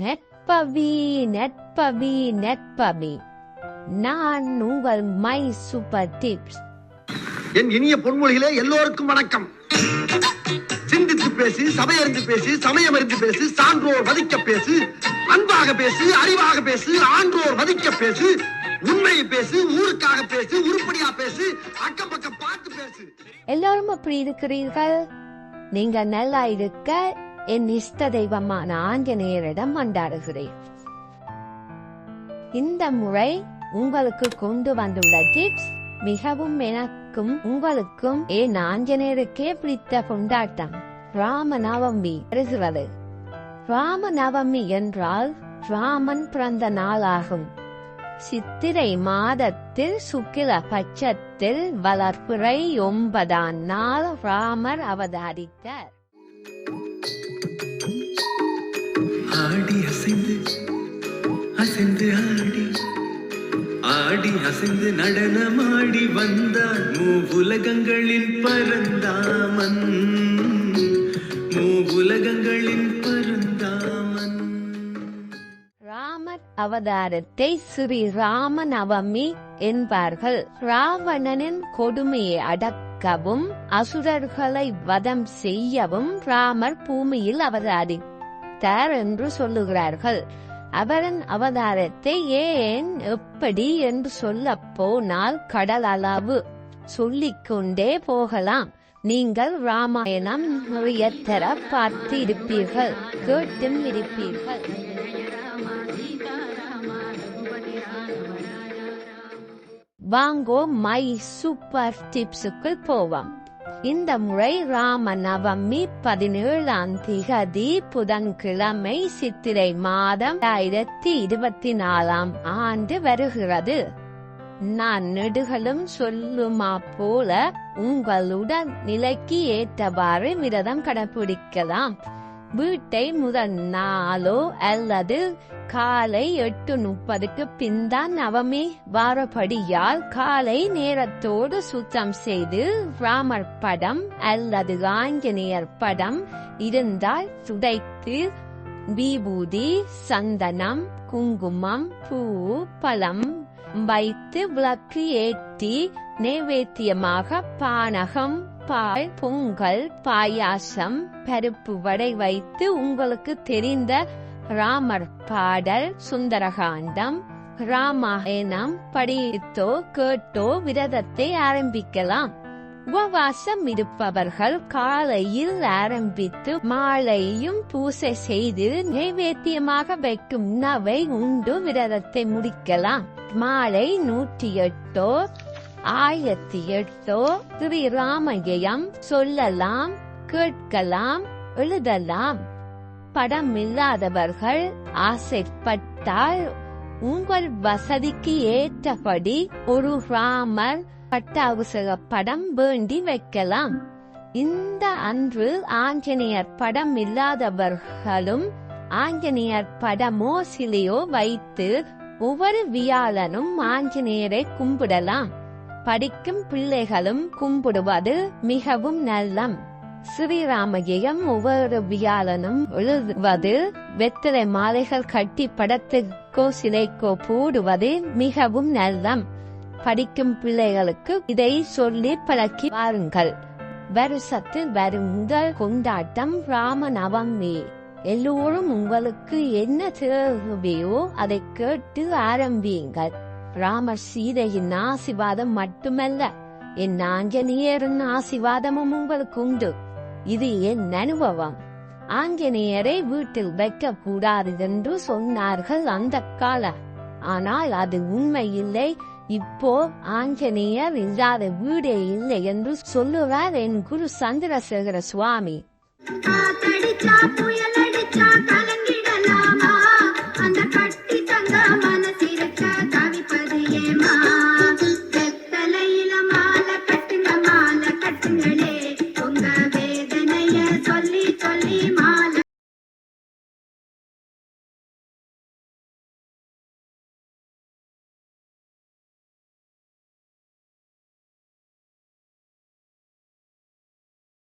நெற்பவி நெற்பவி நெற்பவி. நான் உங்கள் my super tips. என் இனிய பொன்மொழிகளே, எல்லோருக்கும் வணக்கம். சிந்தித்து பேசு, சபையறிந்து பேசு, சமயமறிந்து பேசு, சான்றோர் மதிக்க பேசு, அன்பாக பேசு, அறிவாக பேசு, ஆன்றோர் மதிக்க பேசு, உண்மையை பேசு, ஊருக்காக பேசு, உருப்படியா பேசு, அக்கம் பக்கம் பார்த்து பேசு. எல்லாரும் அப்படி இருக்கிறீர்கள்? நீங்க நல்லா இருக்க என் இஷ்ட தெய்வமான ஆஞ்சநேயரிடம் மன்றாடுகிறேன். இந்த முறை உங்களுக்கு கொண்டு வந்துள்ள டிப்ஸ் மிகவும் எனக்கும் உங்களுக்கும் என் ஆஞ்சநேயருக்கே பிடித்த கொண்டாட்டம் ராமநவமி வருகிறது. ராமநவமி என்றால் ராமன் பிறந்த நாளாகும். சித்திரை மாதத்தில் சுக்கில பட்சத்தில் வளர்பிறை 9ஆம் நாள் ராமர் அவதரித்தார். ஆடி அசைந்து அசைந்து ஆடி ஆடி அசைந்து நடனமாடி வந்தார் மூவுலகங்களின் பரந்தாமன், மூவுலகங்களின் பரந்தாமன். ராமர் அவதாரத்தை ஸ்ரீ ராமநவமி என்பார்கள். ராவணனின் கொடுமையை அடக்கவும் அசுரர்களை வதம் செய்யவும் ராமர் பூமியில் அவதரித்தார் என்று சொல்லுகிறார்கள். அவரின் அவதாரத்தை ஏன் எப்படி என்று சொல்ல போனால் கடல் அளவு சொல்லிக்கொண்டே போகலாம். நீங்கள் ராமாயணம் நிறைய தர பார்த்து இருப்பீர்கள், கேட்டும் இருப்பீர்கள். வாங்கோ மை சூப்பர் டிப்ஸுக்குள் போவோம். இந்த முறை ராமநவமி 17ஆம் திகதி புதன்கிழமை சித்திரை மாதம் 2024ஆம் ஆண்டு வருகிறது. நான் நெடுகளும் சொல்லுமா போல உங்களுடன் நிலைக்கு ஏற்றவாறு விரதம் கடைபிடிக்கலாம். வீட்டை முதல் நாளோ அல்லது காலை 8:30க்கு பின்தான் நவமி வாரப்படியால் காலை நேரத்தோடு சுத்தம் செய்து ராமர் படம் அல்லது ஆஞ்சநேயர் படம் இருந்தால் துடைத்து விபூதி, சந்தனம், குங்குமம், பூ, பழம் வைத்து விளக்கு ஏற்றி நைவேத்தியமாக பானகம், பால், பொங்கல், பாயாசம், பருப்பு வடை வைத்து உங்களுக்கு தெரிந்த ராமர் பாடல், சுந்தரகாண்டம், ராமாயணம் படித்தோ கேட்டோ விரதத்தை ஆரம்பிக்கலாம். உபவாசம் இருப்பவர்கள் காலையில் ஆரம்பித்து மாலையும் பூசை செய்து நைவேத்தியமாக வைக்கும் உணவை உண்டு விரதத்தை முடிக்கலாம். மாலை 108 1008 ஸ்ரீராமஜெயம் சொல்லலாம், கேட்கலாம், எழுதலாம். படம் இல்லாதவர்கள் ஆசைப்பட்டால் உங்கள் வசதிக்கு ஏற்றபடி ஒரு ராமர் பட்டாபிஷேக படம் வேண்டி வைக்கலாம். இந்த அன்று ஆஞ்சநேயர் படம் இல்லாதவர்களும் ஆஞ்சநேயர் படமோ சிலையோ வைத்து ஒவ்வொரு வியாழனும் ஆஞ்சநேயரை கும்பிடலாம். படிக்கும் பிள்ளைகளும் கும்பிடுவது மிகவும் நல்லம். ஸ்ரீராமஜெயம் ஒவ்வொரு வியாழனும் எழுதுவது, வெற்றிலை மாலைகள் கட்டி படத்துக்கோ சிலைக்கோ போடுவது மிகவும் நல்லம். படிக்கும் பிள்ளைகளுக்கு இதை சொல்லி பழக்கி வாருங்கள். வருஷத்தில் வரும் முதல் கொண்டாட்டம் ராமநவமி. எல்லோரும் உங்களுக்கு என்ன தேவையோ அதை கேட்டு ஆரம்பியுங்கள். ராமர் சீதையின் ஆசீர்வாதம் மட்டுமல்ல, என் ஆஞ்சநேயரின் ஆசீர்வாதமும் உங்களுக்கு உண்டு. இது என் அனுபவம். ஆஞ்சநேயரை வீட்டில் வைக்க கூடாது என்று சொன்னார்கள் அந்த கால. ஆனால் அது உண்மை இல்லை. இப்போ ஆஞ்சநேயர் இல்லாத வீடே இல்லை என்று சொல்லுவார் என் குரு சந்திரசேகர சுவாமி.